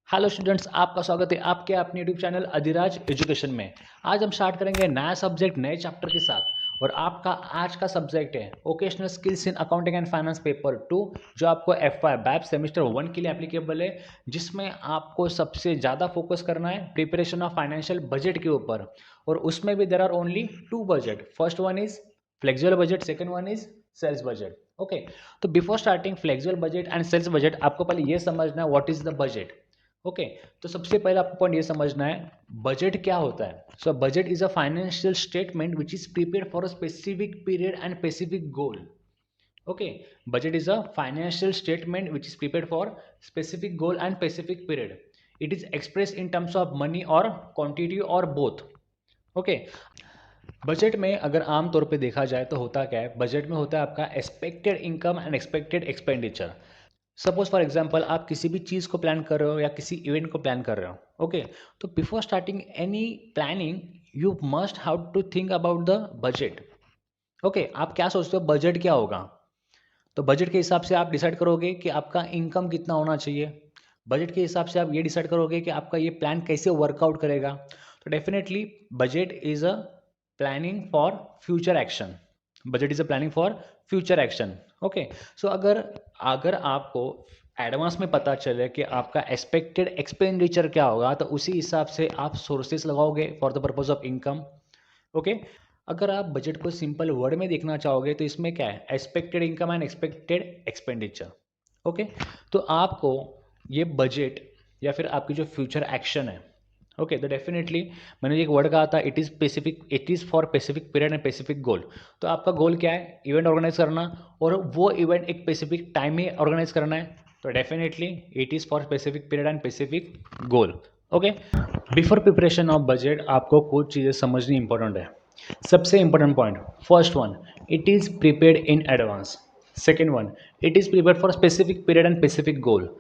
Hello students, आपका स्वागत है आपके अपने यूट्यूब चैनल अधिराज एजुकेशन में। आज हम स्टार्ट करेंगे नया सब्जेक्ट नए चैप्टर के साथ और आपका आज का सब्जेक्ट है vocational skills in accounting and finance paper 2, जो आपको FY बैप सेमेस्टर 1 के लिए एप्लीकेबल है, जिसमें आपको सबसे ज़्यादा फोकस करना है प्रिपरेशन ऑफ फाइनेंशियल बजट के ऊपर। और उसमें भी there are only 2 budget, first one is flexible budget, second one is sales budget. Okay, तो before starting flexible budget and sales budget आपको पहले ये समझना है what is the budget. Okay, तो सबसे पहले आपको पॉइंट ये समझना है बजट क्या होता है। So budget is a financial statement which is prepared for a specific period and specific goal. Okay, budget is a financial statement which is prepared for specific goal and specific period. It is express in terms of money और quantity और both. Okay, budget में अगर आम तौर पे देखा जाए तो होता क्या है, बजट में होता है आपका expected income and expected expenditure. Suppose for example आप किसी भी चीज़ को प्लान कर रहे हो या किसी इवेंट को प्लान कर रहे हो। ओके, तो before starting any planning you must how to think about the budget. Okay, आप क्या सोचते हो बजट क्या होगा। तो बजट के हिसाब से आप डिसाइड करोगे कि आपका इनकम कितना होना चाहिए। बजट के हिसाब से आप ये डिसाइड करोगे कि आपका ये प्लान कैसे वर्कआउट करेगा। तो definitely budget is a planning for future action. Budget is a planning for future action. Okay, so अगर अगर आपको एडवांस में पता चले कि आपका एक्सपेक्टेड एक्सपेंडिचर क्या होगा, तो उसी हिसाब से आप सोर्सेस लगाओगे for the purpose of income. Okay, अगर आप बजट को सिंपल वर्ड में देखना चाहोगे तो इसमें क्या है, expected income and expected expenditure. Okay, तो आपको ये बजट या फिर आपकी जो फ्यूचर एक्शन है, ओके, तो डेफिनेटली मैंने एक वर्ड कहा था, it is specific, it is for specific period and specific goal. तो आपका गोल क्या है, इवेंट ऑर्गेनाइज करना, और वो इवेंट एक स्पेसिफिक टाइम में ऑर्गेनाइज करना है। तो definitely it is for specific period and specific goal. Okay, before preparation of budget आपको कुछ चीज़ें समझनी इंपॉर्टेंट है। सबसे important point, first one, it is prepared in advance. Second one, it is prepared for specific period and specific goal.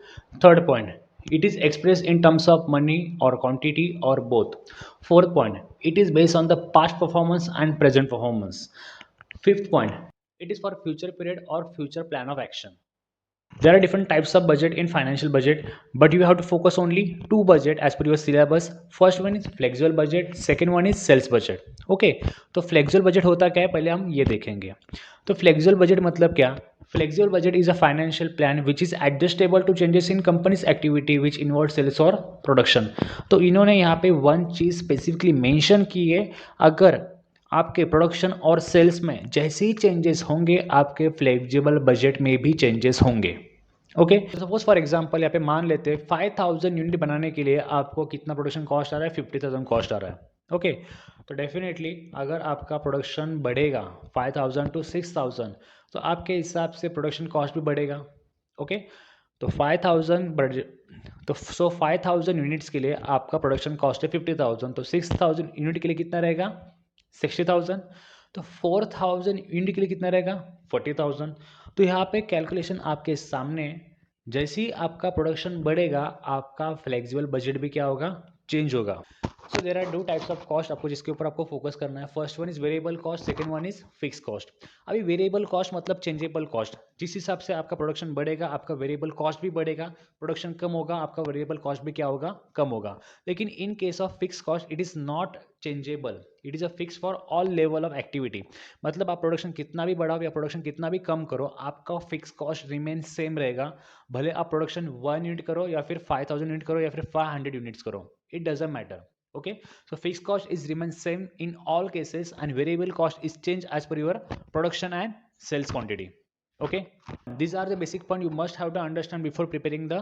Third point, it is expressed in terms of money or quantity or both. Fourth point, it is based on the past performance and present performance. Fifth point, it is for future period or future plan of action. There are different types of budget in financial budget, but you have to focus only two budget as per your syllabus. First one is flexible budget, second one is sales budget. Okay, तो flexible budget होता क्या है पहले हम ये देखेंगे। तो flexible budget मतलब क्या, flexible budget is a financial plan which is adjustable to changes in company's activity which involve sales or production. तो इन्होंने यहाँ पे वन चीज़ स्पेसिफिकली मेंशन की है, अगर आपके प्रोडक्शन और सेल्स में जैसे ही चेंजेस होंगे आपके फ्लेक्सिबल बजट में भी चेंजेस होंगे। ओके, सपोज फॉर एग्जांपल यहाँ पे मान लेते हैं 5000 यूनिट बनाने के लिए आपको कितना प्रोडक्शन कॉस्ट आ रहा है, 50,000 कॉस्ट आ रहा है। ओके, तो डेफिनेटली अगर आपका प्रोडक्शन बढ़ेगा 5000 टू 6000, तो आपके हिसाब से प्रोडक्शन कॉस्ट भी बढ़ेगा। ओके, तो 5000 बढ़, तो 5000 यूनिट्स के लिए आपका प्रोडक्शन कॉस्ट है 50,000, तो 6000 यूनिट के लिए कितना रहेगा, 60,000। तो 4000 यूनिट के लिए कितना रहेगा, 40,000। तो यहाँ पे कैलकुलेशन आपके सामने, जैसे ही आपका प्रोडक्शन बढ़ेगा आपका फ्लेक्सिबल बजट भी क्या होगा, चेंज होगा। So there are two types of cost आपको जिसके ऊपर आपको फोकस करना है। First one is variable cost, second one is fix cost. अभी वेरिएबल कॉस्ट मतलब चेंजेबल कॉस्ट, जिस हिसाब से आपका प्रोडक्शन बढ़ेगा आपका वेरिएबल कॉस्ट भी बढ़ेगा, प्रोडक्शन कम होगा आपका वेरिएबल कॉस्ट भी क्या होगा, कम होगा। लेकिन इन case of fix cost it is not changeable, it is a fix for all level of activity. मतलब आप प्रोडक्शन कितना भी बढ़ाओ या प्रोडक्शन कितना भी कम करो, आपका फिक्स कॉस्ट रिमेन सेम रहेगा, भले आप प्रोडक्शन 1 यूनिट करो या फिर 5000 यूनिट करो या फिर 500 यूनिट्स करो, it doesn't matter. Okay, so fixed cost is remain same in all cases and variable cost is changed as per your production and sales quantity. Okay, these are the basic point you must have to understand before preparing the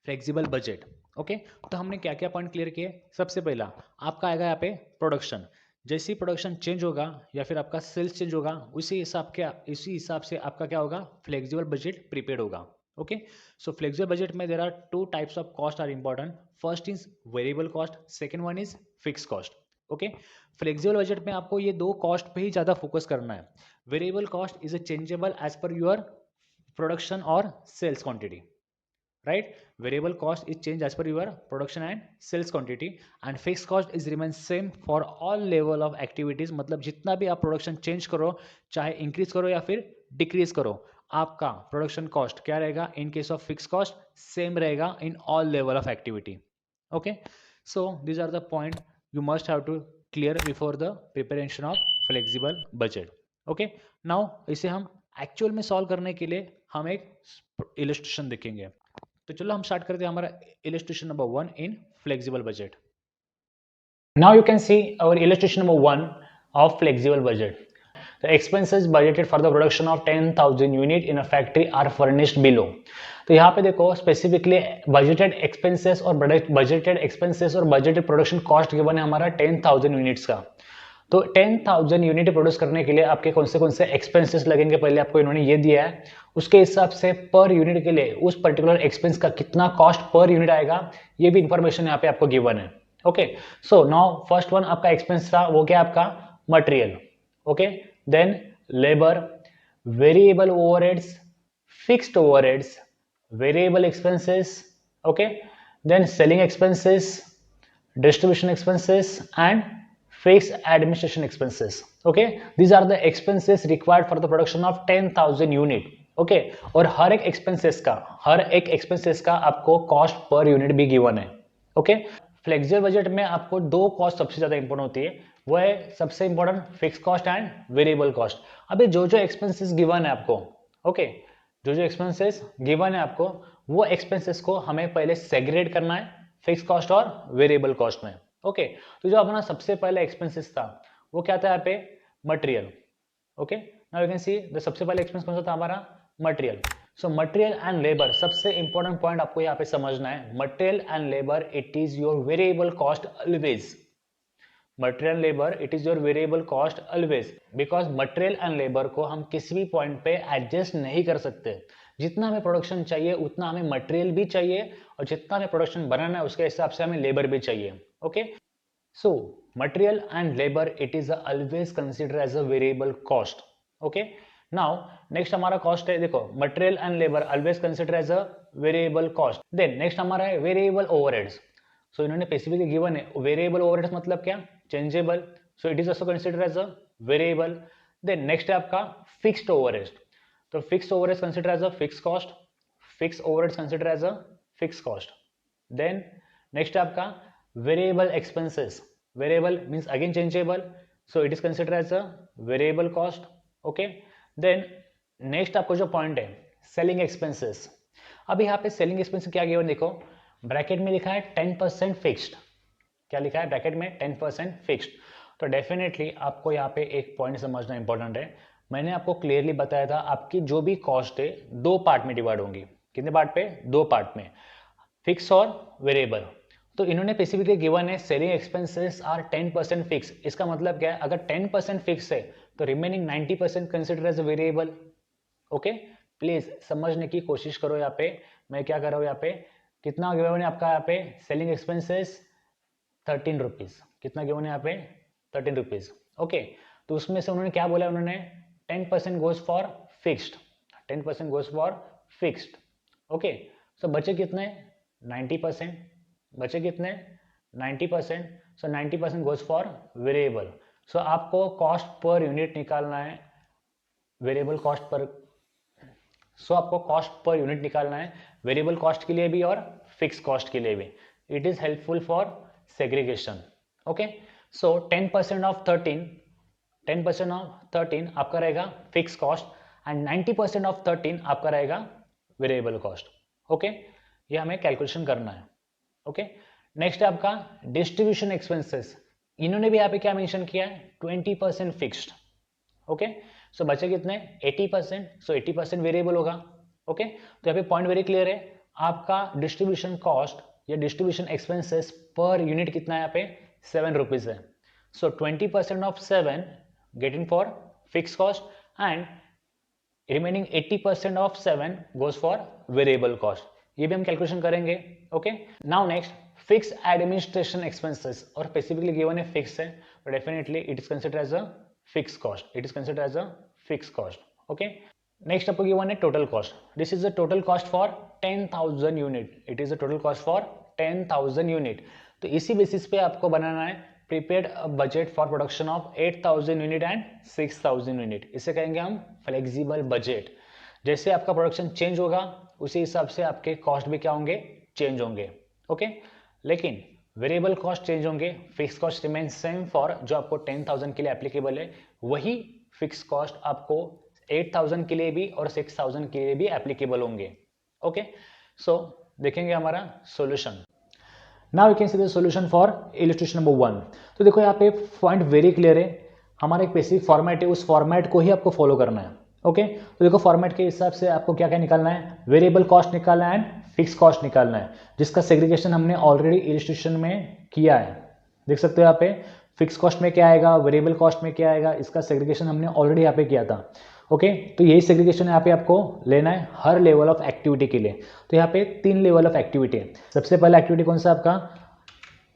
flexible budget. Okay, तो हमने क्या क्या point clear किए। सबसे पहला आपका आएगा यहाँ पे प्रोडक्शन, जैसे ही प्रोडक्शन चेंज होगा या फिर आपका सेल्स चेंज होगा उसी हिसाब से आपका क्या होगा, फ्लेक्सिबल बजट प्रिपेयर्ड होगा। ओके, सो फ्लेक्सिबल बजट में there are two types of cost are important. First is variable cost, second one is fix cost. Okay, flexible budget में आपको ये दो कॉस्ट पे ही ज़्यादा फोकस करना है। Variable cost is a changeable as per your production और sales quantity, right? Variable cost is changed as per your production and sales quantity and fixed cost is remain same for all level of activities। मतलब जितना भी आप production change करो, चाहे increase करो या फिर डिक्रीज करो, आपका प्रोडक्शन कॉस्ट क्या रहेगा, in case of fix cost same रहेगा in all level of activity. Okay, so these are the point you must have to clear before the preparation of flexible budget. Okay, now इसे हम actual में solve करने के लिए हम एक illustration देखेंगे. तो चलो हम स्टार्ट करते हैं हमारा illustration number 1 in flexible budget. Now you can see our illustration number 1 of flexible budget. The expenses budgeted for the production of 10,000 unit in a factory are furnished below. तो यहाँ पे देखो स्पेसिफिकली बजटेड एक्सपेंसेस और budgeted production cost given है हमारा 10,000 units का. तो 10,000 unit produce करने के लिए आपके कौन से एक्सपेंसेस लगेंगे पहले आपको इन्होंने ये दिया है. उसके हिसाब से पर यूनिट के लिए उस पर्टिकुलर एक्सपेंस का कितना कॉस्ट पर यूनिट आएगा ये भी इंफॉर्मेशन यहाँ पे आपको गिवन है. Okay, so now first one आपका एक्सपेंस था वो क्या आपका material. Okay, then labour, variable overheads, fixed overheads, variable expenses. Okay, then selling expenses, distribution expenses and fixed administration expenses. Okay, these are the expenses required for the production of 10,000 unit. Okay, और हर एक expenses का आपको cost per unit भी given है. Okay, flexible budget में आपको दो cost सबसे ज्यादा इंपॉर्टेंट होती है, वो है सबसे important fix cost and variable cost. अभी जो एक्सपेंसेस गिवन है आपको, ओके, जो एक्सपेंसेस गिवन है आपको वो एक्सपेंसेस को हमें पहले सेग्रीगेट करना है फिक्स कॉस्ट और वेरिएबल कॉस्ट में. ओके, तो जो अपना सबसे पहला एक्सपेंसेस था वो क्या था यहाँ पे material. Okay, now you can see the सबसे पहला एक्सपेंस कौन सा था हमारा material. So material and labour सबसे इंपॉर्टेंट पॉइंट आपको यहाँ पे समझना है. Material and labour it is your variable cost always. Material labour it is your variable cost always, because material and labour को हम किसी भी पॉइंट पे एडजस्ट नहीं कर सकते. जितना हमें प्रोडक्शन चाहिए उतना हमें मटेरियल भी चाहिए और जितना हमें प्रोडक्शन बनाना है उसके हिसाब से हमें लेबर भी चाहिए. Okay, so material and labour it is always consider as a variable cost. Okay, now next हमारा कॉस्ट है, देखो material and labour always consider as a variable cost. Then next हमारा है वेरिएबल ओवरहेड्स. सो इन्होंने specifically given है variable overheads मतलब क्या, changeable. So it is also consider as a variable. Then next है आपका फिक्स्ड ओवरहेड्स. तो fixed overheads consider as a fix cost. Fix overheads consider as a fix cost. Then next है आपका variable expenses. Variable means again changeable, so it is consider as a variable cost. Okay, then next आपको जो point है selling expenses. अब यहाँ पे selling expenses क्या given देखो, ब्रैकेट में लिखा है 10% फिक्स्ड. क्या लिखा है ब्रैकेट में 10% फिक्स्ड. तो डेफिनेटली आपको यहाँ पे एक पॉइंट समझना इंपॉर्टेंट है. मैंने आपको क्लियरली बताया था आपकी जो भी कॉस्ट है दो पार्ट में डिवाइड होंगी. कितने पार्ट पे, दो पार्ट में, फिक्स और वेरिएबल. तो इन्होंने स्पेसिफिकली गिवन है सेलिंग एक्सपेंसेस आर 10% फिक्स. इसका मतलब क्या है, अगर 10% फिक्स है तो remaining 90% consider as variable. Okay, please समझने की कोशिश करो. यहाँ पे मैं क्या कर रहा हूँ, यहाँ पे कितना गिवन है आपका, यहाँ पे सेलिंग एक्सपेंसेस 13 रुपीज. कितना गिवन है यहाँ पे 13 रुपीज. ओके, तो उसमें से उन्होंने क्या बोला, उन्होंने 10% goes for fixed. 10% goes for fixed. Okay, so बचे कितने 90%. बचे कितने 90%. So 90% goes for variable. So आपको कॉस्ट पर यूनिट निकालना है वेरिएबल कॉस्ट पर. सो आपको कॉस्ट पर यूनिट निकालना है वेरिएबल कॉस्ट के लिए भी और फिक्स कॉस्ट के लिए भी. It is helpful for segregation. Okay, so 10% of 13 आपका रहेगा फिक्स कॉस्ट एंड 90% ऑफ 13 आपका रहेगा वेरिएबल कॉस्ट. ओके, ये हमें कैलकुलेशन करना है. ओके, नेक्स्ट है आपका डिस्ट्रीब्यूशन एक्सपेंसेस. इन्होंने भी यहाँ पे क्या मेंशन किया है 20% फिक्स्ड. ओके, सो बचे कितने 80%. सो 80% वेरिएबल होगा. ओके, तो यहाँ पे पॉइंट वेरी क्लियर है. आपका डिस्ट्रीब्यूशन कॉस्ट या डिस्ट्रीब्यूशन एक्सपेंसेस पर यूनिट कितना है यहाँ पे 7 रुपीज है. So 20% of 7 getting for fix cost and remaining 80% of 7 goes for variable cost. ये भी हम कैलकुलेशन करेंगे. Okay, now next fix administration expenses. और स्पेसिफिकली गिवन है फिक्स है तो definitely it is consider as a fix cost. It is consider as a fix cost. Okay, next आपको given है total cost. This is the total cost for 10,000 unit. It is the total cost for 10,000 unit. तो इसी basis पे आपको बनाना है prepaid budget for production of 8,000 unit and 6,000 unit. इसे कहेंगे हम फ्लेक्सिबल बजट. जैसे आपका प्रोडक्शन चेंज होगा उसी हिसाब से आपके कॉस्ट भी क्या होंगे, चेंज होंगे. ओके, लेकिन वेरिएबल कॉस्ट चेंज होंगे, fix cost remain same for जो आपको 10,000 के लिए एप्लीकेबल है, वही फिक्स कॉस्ट आपको 8,000 के लिए भी और 6,000 के लिए भी एप्लीकेबल होंगे। ओके, सो देखेंगे हमारा solution. Now we can see the solution for illustration number 1। तो देखो यहाँ पे पॉइंट वेरी क्लियर है, हमारा एक बेसिक फॉर्मेट है, उस फॉर्मेट को ही आपको फॉलो करना है। ओके, तो देखो फॉर्मेट के हिसाब से आपको क्या क्या निकालना है, वेरिएबल कॉस्ट निकालना है एंड फिक्स कॉस्ट निकालना है, जिसका सेग्रीगेशन हमने ऑलरेडी इलस्ट्रेशन में किया है। देख सकते हो यहाँ पे फिक्स कॉस्ट में क्या आएगा, वेरिएबल कॉस्ट में क्या आएगा, इसका सेग्रीगेशन हमने ऑलरेडी यहाँ पे किया था। ओके, तो यही सेग्रीगेशन यहाँ पे आपको लेना है हर लेवल ऑफ एक्टिविटी के लिए। तो यहाँ पे 3 लेवल ऑफ एक्टिविटी है। सबसे पहला एक्टिविटी कौन सा आपका,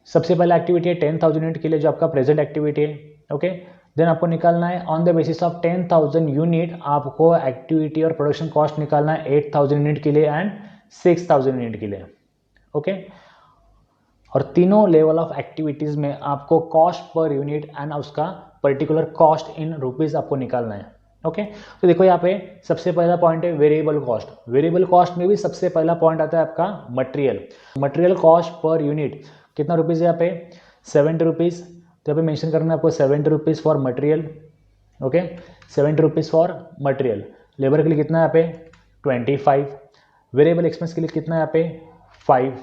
सबसे पहला एक्टिविटी है 10,000 यूनिट के लिए जो आपका प्रेजेंट एक्टिविटी है। ओके, देन आपको निकालना है on the basis of 10,000 unit, आपको एक्टिविटी और प्रोडक्शन कॉस्ट निकालना है 8,000 यूनिट के लिए एंड 6,000 यूनिट के लिए। ओके, और तीनों लेवल ऑफ एक्टिविटीज में आपको कॉस्ट पर यूनिट एंड उसका पर्टिकुलर कॉस्ट इन रुपीज आपको निकालना है। ओके, तो देखो यहाँ पे सबसे पहला पॉइंट है वेरिएबल कॉस्ट। वेरिएबल कॉस्ट में भी सबसे पहला पॉइंट आता है आपका material. Material cost per unit कितना रुपीज़ है यहाँ पे, 70 रुपीज़। तो यहाँ पे मेंशन करना है आपको 70 rupees for material. Okay, 70 rupees for material. Labour के लिए कितना है यहाँ पे 25। वेरिएबल एक्सपेंस के लिए कितना है यहाँ पे 5।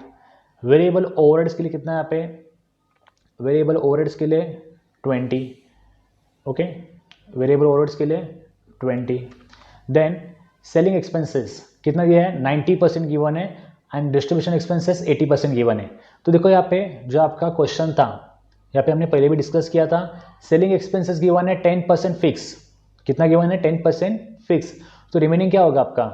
वेरिएबल ओवरहेड्स के लिए कितना है यहाँ पे, वेरिएबल ओवरहेड्स के लिए 20। ओके, वेरिएबल ओवरहेड्स के लिए 20। देन सेलिंग एक्सपेंसेस कितना दिया है 90% गिवन है एंड डिस्ट्रीब्यूशन एक्सपेंसेस 80% गिवन है। तो देखो यहाँ पे जो आपका क्वेश्चन था, यहाँ पे हमने पहले भी डिस्कस किया था, सेलिंग एक्सपेंसेस गिवन है 10% फिक्स। कितना गिवन है 10% फिक्स। तो रिमेनिंग क्या होगा आपका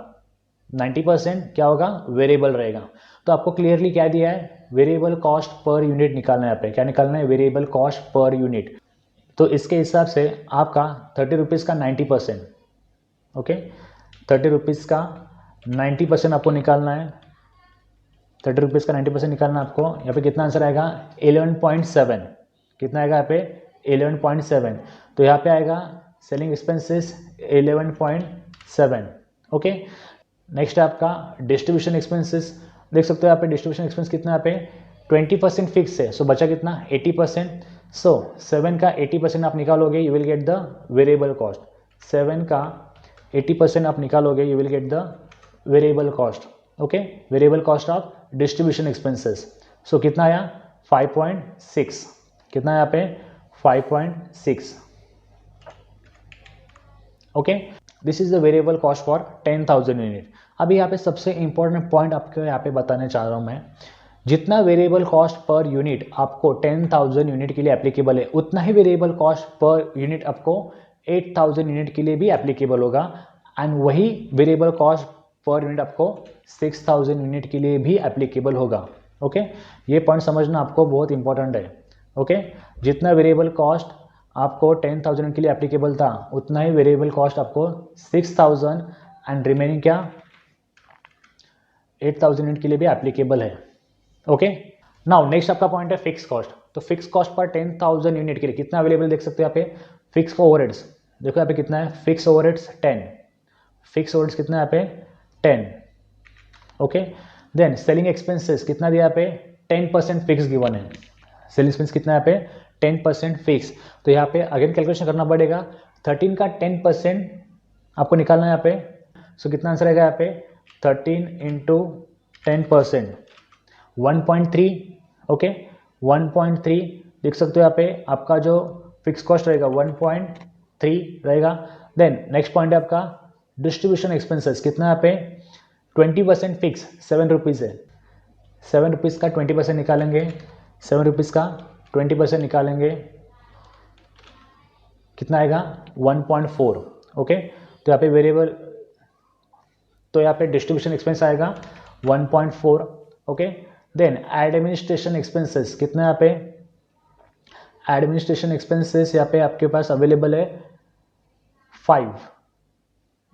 90% क्या होगा वेरिएबल रहेगा। तो आपको क्लियरली क्या दिया है, वेरिएबल कॉस्ट पर यूनिट निकालना है। यहाँ पे क्या निकालना है, वेरिएबल कॉस्ट पर यूनिट। तो इसके हिसाब से आपका 30 रुपीज़ का 90%। ओके, 30 रुपीज़ का 90% आपको निकालना है। 30 रुपीज़ का 90% निकालना आपको। यहाँ पे कितना आंसर आएगा 11.7। कितना आएगा यहाँ पे 11.7। तो यहाँ पे आएगा सेलिंग एक्सपेंसेस 11.7। ओके, नेक्स्ट है आपका डिस्ट्रीब्यूशन एक्सपेंसेस। देख सकते हो यहाँ पे डिस्ट्रीब्यूशन एक्सपेंस कितना यहाँ पे 20% फिक्स है, सो बचा कितना 80%। सो 7 का 80% आप निकालोगे, you will get the variable cost. 7 का 80% आप निकालोगे, you will get the variable cost. Okay, variable cost of distribution expenses. So कितना आया 5.6। कितना है यहाँ पे 5.6। Okay, this is the variable cost for 10,000 unit. अभी यहाँ पे सबसे इंपॉर्टेंट पॉइंट आपको यहाँ पे बताने चाह रहा हूँ मैं, जितना वेरिएबल कॉस्ट पर यूनिट आपको 10,000 यूनिट के लिए एप्लीकेबल है, उतना ही वेरिएबल कॉस्ट पर यूनिट आपको 8,000 यूनिट के लिए भी एप्लीकेबल होगा एंड वही वेरिएबल कॉस्ट पर यूनिट आपको 6,000 यूनिट के लिए भी एप्लीकेबल होगा। ओके, ये पॉइंट समझना आपको बहुत इंपॉर्टेंट है। ओके, जितना वेरिएबल कॉस्ट आपको 10,000 के लिए एप्लीकेबल था, उतना ही वेरिएबल कॉस्ट आपको 6,000 एंड रिमेनिंग क्या 8,000 यूनिट के लिए भी एप्लीकेबल है। ओके, नाउ नेक्स्ट आपका पॉइंट है फिक्स कॉस्ट। तो फिक्स कॉस्ट पर 10,000 यूनिट के लिए कितना अवेलेबल देख सकते हो यहाँ पे, फिक्स ओवरहेड्स देखो यहाँ पे कितना है, फिक्स ओवरहेड्स 10। फिक्स ओवरहेड्स कितना है यहाँ पे 10। ओके, देन सेलिंग एक्सपेंसेस कितना दिया यहाँ पे 10% फिक्स गिवन है। सेलिंग एक्सपेंस कितना है यहाँ पे 10% फिक्स। तो यहाँ पे अगेन कैलकुलेशन करना पड़ेगा, 13 का 10% आपको निकालना है यहाँ पे। सो कितना आंसर आएगा यहाँ पे 13 इंटू 10%, 1.3। ओके, 1.3 देख सकते हो यहाँ पे आपका जो फिक्स कॉस्ट रहेगा 1.3 रहेगा। देन नेक्स्ट पॉइंट है आपका डिस्ट्रीब्यूशन एक्सपेंसेस। कितना यहाँ पे 20% फिक्स 7 रुपीज़ है। 7 रुपीज़ का 20% निकालेंगे, 7 रुपीज़ का 20% निकालेंगे, कितना आएगा 1.4। ओके, तो यहाँ पे वेरिएबल, तो यहाँ पे डिस्ट्रीब्यूशन एक्सपेंस आएगा 1.4। ओके, देन एडमिनिस्ट्रेशन एक्सपेंसेस कितना यहाँ पे, एडमिनिस्ट्रेशन एक्सपेंसेस यहाँ पे आपके पास अवेलेबल है 5।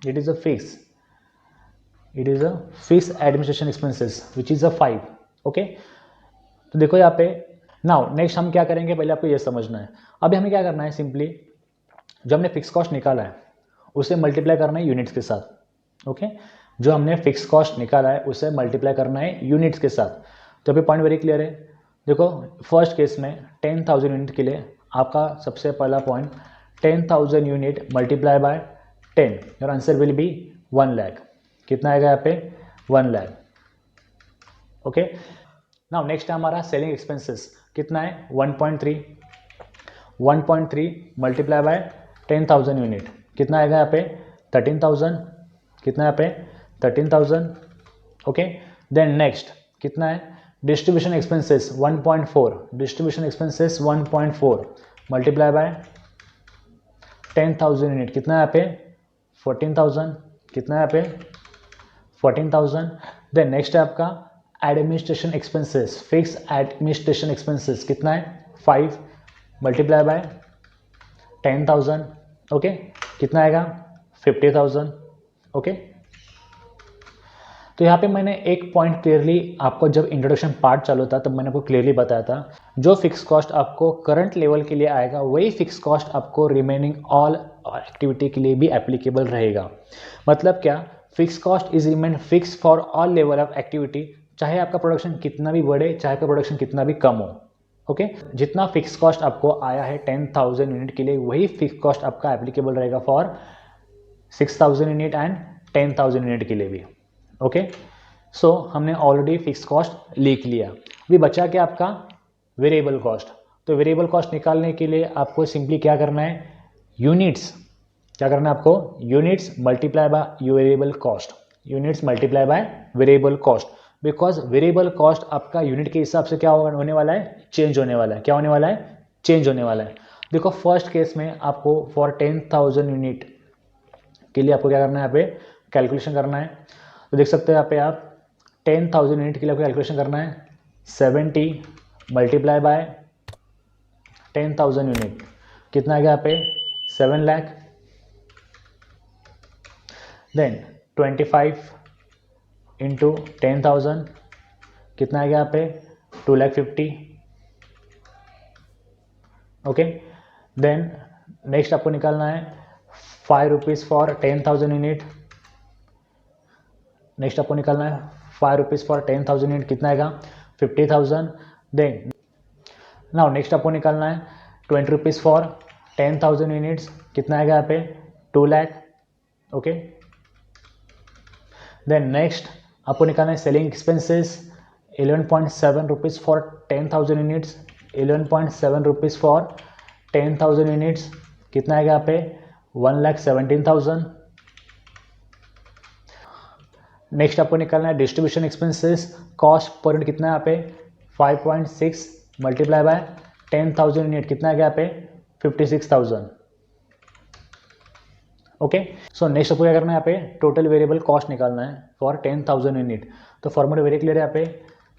It is a fix, it is a fix administration expenses which is a 5। Okay, तो देखो यहाँ पे नाउ नेक्स्ट हम क्या करेंगे, पहले आपको ये समझना है। अभी हमें क्या करना है, सिंपली जो हमने फिक्स कॉस्ट निकाला है उसे मल्टीप्लाई करना है यूनिट्स के साथ। ओके, जो हमने फिक्स कॉस्ट निकाला है उसे मल्टीप्लाई करना है यूनिट्स के साथ। तो अभी पॉइंट वेरी क्लियर है, देखो फर्स्ट केस में 10,000 यूनिट के लिए आपका सबसे पहला point 10,000 unit multiply bye 10, your answer will B 1 lakh. कितना आएगा यहाँ पे 1 लाख। ओके, नाउ नेक्स्ट है हमारा सेलिंग एक्सपेंसेस। कितना है 1.3 मल्टीप्लाई बाय 10,000 यूनिट, कितना आएगा यहाँ पे 13,000। कितना यहाँ पे 13,000। ओके, देन नेक्स्ट कितना है distribution expenses 1.4, distribution expenses 1.4 multiply by 10,000 unit, कितना है यहाँ पे 14,000। कितना है यहाँ पे 14,000। देन नेक्स्ट है आपका administration expenses, fix administration expenses, कितना है 5 मल्टीप्लाई बाय 10,000। ओके, कितना आएगा 50,000। ओके, तो यहाँ पे मैंने एक पॉइंट क्लियरली आपको जब इंट्रोडक्शन पार्ट चालू था तब मैंने आपको क्लियरली बताया था, जो फिक्स कॉस्ट आपको करंट लेवल के लिए आएगा वही फिक्स कॉस्ट आपको रिमेनिंग ऑल एक्टिविटी के लिए भी एप्लीकेबल रहेगा। मतलब क्या, fix cost is remain fix for all level of activity, चाहे आपका प्रोडक्शन कितना भी बढ़े चाहे आपका प्रोडक्शन कितना भी कम हो। ओके, जितना फिक्स कॉस्ट आपको आया है 10,000 यूनिट के लिए वही फिक्स कॉस्ट आपका एप्लीकेबल रहेगा फॉर 6,000 यूनिट एंड 10,000 यूनिट के लिए भी। ओके, सो हमने ऑलरेडी फिक्स कॉस्ट लिख लिया। अभी बचा क्या आपका वेरिएबल कॉस्ट। तो वेरिएबल कॉस्ट निकालने के लिए आपको सिंपली क्या करना है, यूनिट्स, क्या करना है आपको units multiply by variable cost, units multiply by variable cost, because variable cost आपका यूनिट के हिसाब से क्या होने वाला है, चेंज होने वाला है। क्या होने वाला है, चेंज होने वाला है। देखो फर्स्ट केस में आपको फॉर 10,000 यूनिट के लिए आपको क्या करना है, यहाँ पे कैलकुलेशन करना है। तो देख सकते हो यहाँ पे आप 10,000 यूनिट के लिए आपको कैलकुलेशन करना है 70 मल्टीप्लाई बाय 10,000 यूनिट, कितना आएगा यहाँ पे 7 लाख। देन 25 इंटू 10,000, कितना आएगा यहाँ पे 2,50,000। ओके, देन नेक्स्ट आपको निकालना है 5 रुपीज़ फॉर 10,000 यूनिट, नेक्स्ट आपको निकालना है 5 रुपीज़ फॉर 10,000 यूनिट, कितना आएगा 50,000। देन नाउ नेक्स्ट आपको निकालना है 20 रुपीज़ फॉर 10,000 यूनिट्स, कितना आएगा यहाँ पे 2 लाख। ओके, देन नेक्स्ट आपको निकालना है selling expenses 11.7 rupees for 10,000 units, 11.7 rupees for 10,000 units, कितना आएगा यहाँ पे 1,17,000। नेक्स्ट आपको निकालना है distribution expenses cost per unit, कितना है यहाँ पे 5.6 मल्टीप्लाई बाय 10,000 यूनिट, कितना आ गया यहाँ पे 56,000। ओके, सो नेक्स्ट आपको क्या करना है, यहाँ पे टोटल वेरिएबल कॉस्ट निकालना है फॉर 10,000 यूनिट। तो फॉर्मूला वेरी क्लियर है, यहाँ पे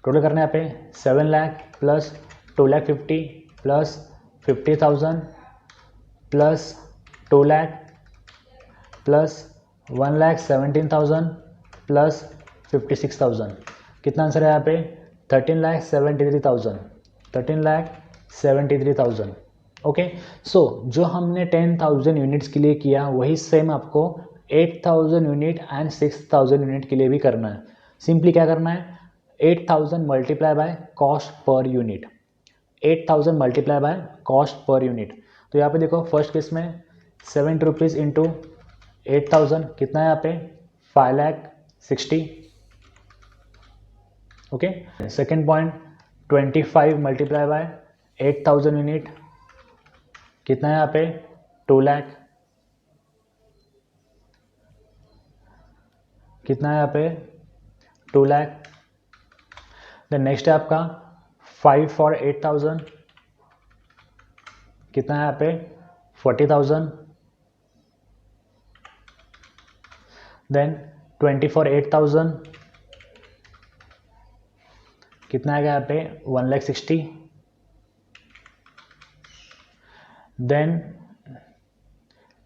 टोटल करना है यहाँ पे 7 lakh plus 2,50,000 plus 50,000 plus 2 lakh plus 1,17,000 plus 56,000, कितना आंसर है यहाँ पे 13,73,000, 13,73,000। ओके, सो जो हमने 10,000 यूनिट्स के लिए किया वही सेम आपको 8,000 यूनिट एंड 6,000 यूनिट के लिए भी करना है। सिंपली क्या करना है 8,000 multiply by cost per unit, 8,000 multiply by cost per unit. तो यहाँ पे देखो फर्स्ट केस में 70 रुपीज़ इंटू 8,000, कितना है यहाँ पे 5,60,000। Okay, second point 25 multiply by 8,000 unit, कितना है यहाँ पे 2 लाख, कितना है यहाँ पे 2 लाख। देन नेक्स्ट है आपका 5 फॉर 8,000, कितना है यहाँ पे 40,000। देन 20 फॉर 8,000, कितना आएगा यहाँ पे 1,60,000। देन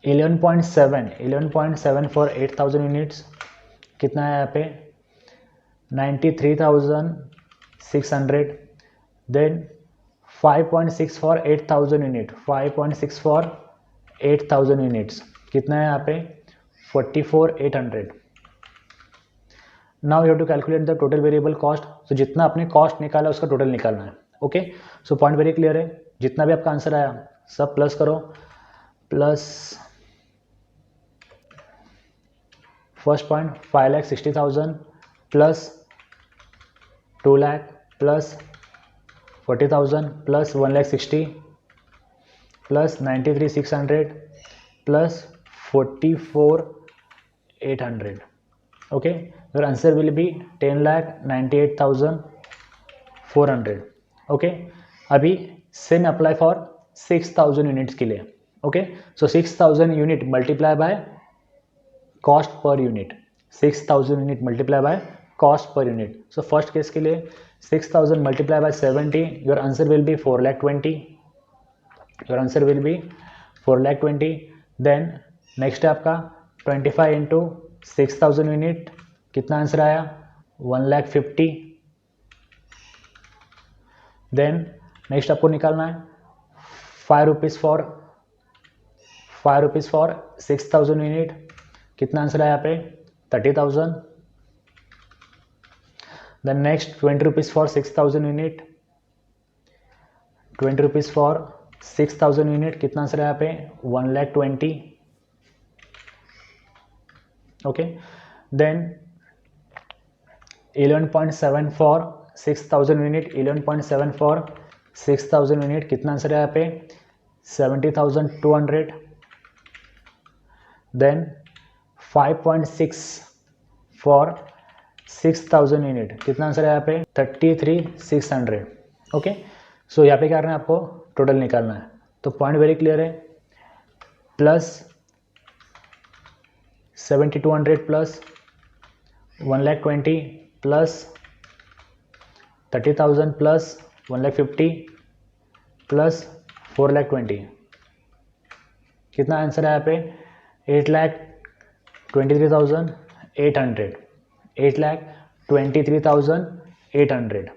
11.7 फॉर 8,000 यूनिट्स, कितना है यहाँ पे 93,600। Then 5.6 for 8,000 unit, 5.6 for 8,000 units, कितना है यहाँ पे 44,800। Now you have to calculate the total variable cost. तो जितना आपने कॉस्ट निकाला उसका टोटल निकालना है। Okay, so point very clear है। जितना भी आपका आंसर आया सब प्लस करो, plus first point 5,60,000 plus 2 lakh plus 40,000 plus 1,60,000 plus 93,600 plus 44,800. Okay, your answer will be 10,98,400. Okay, अभी सेम अप्लाई फॉर 6,000 यूनिट्स के लिए। Okay, so 6,000 unit multiply by cost per unit, 6,000 unit multiply by cost per unit. So first case के लिए 6,000 multiply by 70, your answer will be 4,20,000। Your answer will be 4,20,000। Then next है आपका 25 into 6,000 unit, कितना answer आया 1,50,000। Then next आपको निकालना है 5 rupees for 6,000 unit, कितना आंसर आया यहाँ पे 30,000। Then next 20 rupees for 6,000 unit, 20 rupees for 6,000 unit, कितना आंसर है यहाँ पे 1,20,000। Okay, then 11.7 for 6,000 unit, 11.7 for 6,000 unit, कितना आंसर है यहाँ पे 70,200। देन 5.6 फॉर 6,000 यूनिट, कितना आंसर है यहाँ पे 33,600। ओके, सो यहाँ पे क्या करना है आपको टोटल निकालना है। तो पॉइंट वेरी क्लियर है, plus 7,200 plus 1,20,000 plus 30,000 plus 1,50,000 plus 4,20,000, कितना आंसर है यहाँ पे 8,23,800, 8,23,800।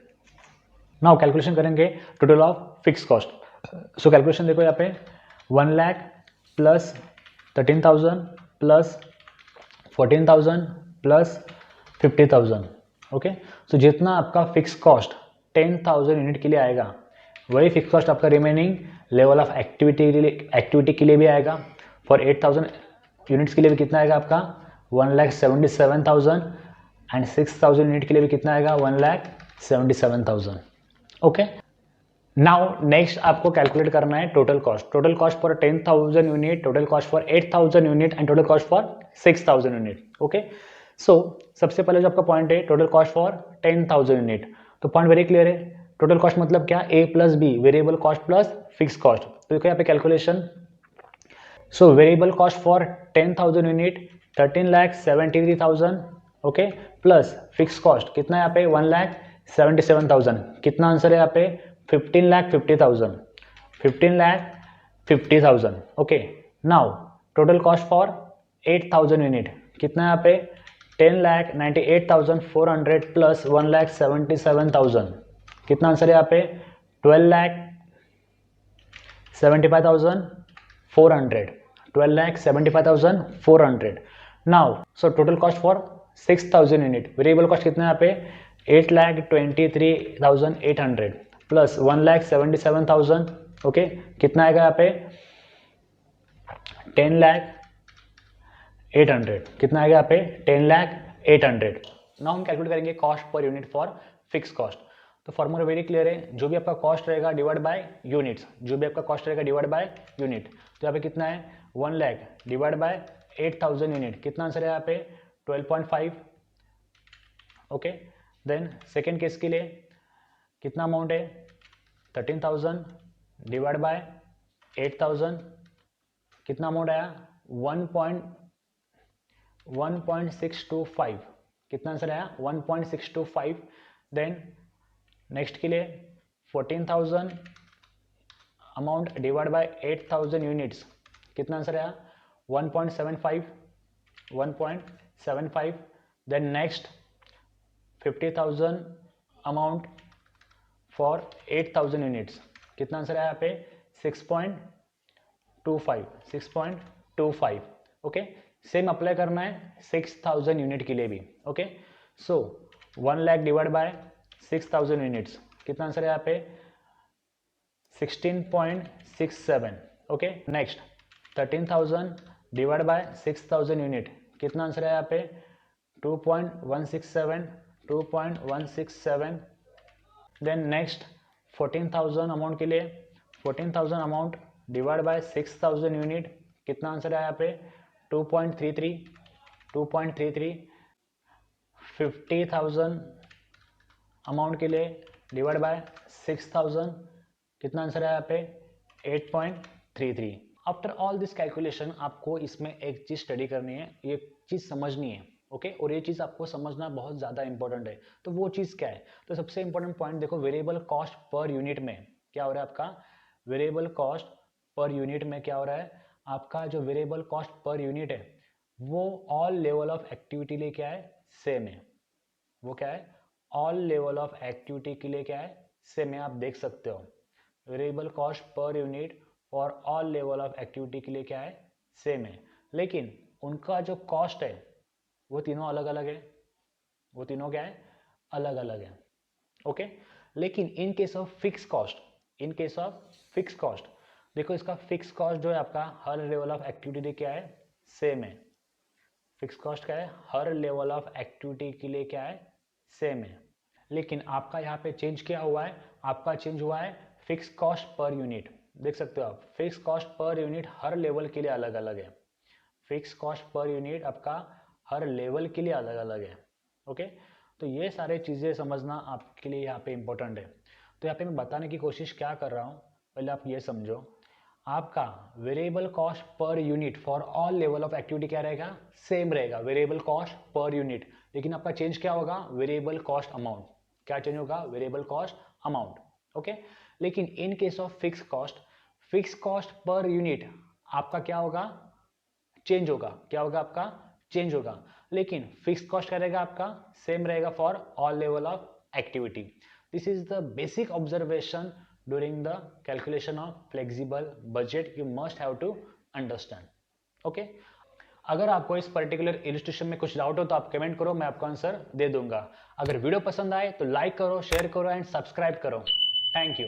नाउ कैलकुलेशन करेंगे total of fix cost. So calculation देखो यहाँ पे 1 lakh plus 13,000 plus 14,000 plus 50,000। Okay, so जितना आपका फिक्स कॉस्ट 10,000 यूनिट के लिए आएगा वही फिक्स कॉस्ट आपका रिमेनिंग लेवल ऑफ एक्टिविटी के लिए भी आएगा। फॉर 8,000 यूनिट्स के लिए भी कितना आएगा आपका 1,77,000 एंड 6,000 यूनिट के लिए भी कितना आएगा 1,77,000। ओके, नाउ नेक्स्ट आपको कैलकुलेट करना है total cost for 10,000 unit, total cost for 8,000 unit and total cost for 6,000 unit. Okay, so सबसे पहले जो आपका पॉइंट है टोटल कॉस्ट फॉर 10,000 यूनिट, तो पॉइंट वेरी क्लियर है। टोटल कॉस्ट मतलब क्या, A plus B, variable cost plus fix cost. तो देखो यहाँ पे calculation, so variable cost for 10,000 unit 13,73,000। Okay, plus fix cost कितना है यहाँ पे 1,77,000, कितना आंसर है यहाँ पे 15,50,000, 15,50,000। Okay, now total cost for 8,000 unit कितना है यहाँ पे 10,98,400 प्लस 1,77,000, कितना आंसर है यहाँ पे 12,75,400, 12,75,400। Now so total cost for 6,000 unit, variable cost कितना है यहाँ पे 8,23,800 प्लस 1,77,000। ओके, कितना आएगा यहाँ पे 10,08,000, कितना आएगा यहाँ पे 10,08,000। नाउ हम कैलकुलेट करेंगे cost per unit for fix cost. तो फॉर्मूला वेरी क्लियर है, जो भी आपका कॉस्ट रहेगा डिवाइड बाय यूनिट्स, जो भी आपका कॉस्ट रहेगा डिवाइड बाय यूनिट। तो यहाँ पे कितना है 1 लाख डिवाइड बाय 8,000 यूनिट, कितना आंसर है यहाँ पे 12.5। ओके, देन सेकेंड केस के लिए कितना अमाउंट है 13,000 डिवाइड बाय 8,000, कितना अमाउंट आया 1.625, कितना आंसर आया 1.625। देन नेक्स्ट के लिए 14,000 अमाउंट डिवाइड बाय 8,000 यूनिट्स, कितना आंसर आया 1.75, 1.75। Then next 50,000 amount for 8,000 units, कितना आंसर है यहाँ पे 6.25, 6.25। ओके, सेम अप्लाई करना है 6,000 यूनिट के लिए भी। Okay, so 1 lakh divide by 6,000 units, कितना आंसर है यहाँ पे 16.67. Okay, next 13,000 divide by 6,000 unit, कितना आंसर है यहाँ पे 2.167. 2.167. देन नेक्स्ट 14,000 अमाउंट के लिए 14,000 अमाउंट डिवाइड बाय 6,000 यूनिट, कितना आंसर है यहाँ पे 2.33. 2.33. 50,000 अमाउंट के लिए डिवाइड बाय 6,000, कितना आंसर है यहाँ पे 8.33. आफ्टर ऑल दिस कैलकुलेशन आपको इसमें एक चीज़ स्टडी करनी है, ये चीज़ समझनी है. ओके, और ये चीज़ आपको समझना बहुत ज़्यादा इंपॉर्टेंट है. तो वो चीज़ क्या है? तो सबसे इंपॉर्टेंट पॉइंट देखो, वेरिएबल कॉस्ट पर यूनिट में क्या हो रहा है आपका, वेरिएबल कॉस्ट पर यूनिट में क्या हो रहा है आपका, जो वेरिएबल कॉस्ट पर यूनिट है वो ऑल लेवल ऑफ एक्टिविटी लिए क्या है, सेम है. वो क्या है, ऑल लेवल ऑफ एक्टिविटी के लिए क्या है, सेम है. आप देख सकते हो वेरिएबल कॉस्ट पर यूनिट और ऑल लेवल ऑफ एक्टिविटी के लिए क्या है, सेम है. लेकिन उनका जो कॉस्ट है वो तीनों अलग अलग है. वो तीनों क्या है, अलग अलग है. ओके, लेकिन इन case of fix cost, in case of fix cost देखो, इसका फिक्स कॉस्ट जो है आपका हर लेवल ऑफ एक्टिविटी लिए क्या है, सेम है. फिक्स कॉस्ट क्या है, हर लेवल ऑफ एक्टिविटी के लिए क्या है, सेम है. लेकिन आपका यहाँ पे चेंज क्या हुआ है, आपका चेंज हुआ है फिक्स कॉस्ट पर यूनिट. देख सकते हो आप, फिक्स कॉस्ट पर यूनिट हर लेवल के लिए अलग अलग है. फिक्स कॉस्ट पर यूनिट आपका हर लेवल के लिए अलग अलग है. ओके, तो ये सारे चीज़ें समझना आपके लिए यहाँ पे इम्पोर्टेंट है. तो यहाँ पे मैं बताने की कोशिश क्या कर रहा हूँ, पहले आप ये समझो, आपका variable cost per unit for all level of activity क्या रहेगा, सेम रहेगा, वेरिएबल कॉस्ट पर यूनिट. लेकिन आपका चेंज क्या होगा, वेरिएबल कॉस्ट अमाउंट. क्या चेंज होगा, वेरिएबल कॉस्ट अमाउंट. ओके, लेकिन इन case of fix cost, fix cost per unit आपका क्या होगा, चेंज होगा. क्या होगा आपका, चेंज होगा. लेकिन फिक्स कॉस्ट क्या रहेगा आपका, सेम रहेगा for all level of activity. This is the basic observation during the calculation of flexible budget. You must have to understand. okay, अगर आपको इस पर्टिकुलर इलस्ट्रेशन में कुछ डाउट हो तो आप कमेंट करो, मैं आपको आंसर दे दूंगा. अगर वीडियो पसंद आए तो लाइक करो, शेयर करो एंड सब्सक्राइब करो. Thank you.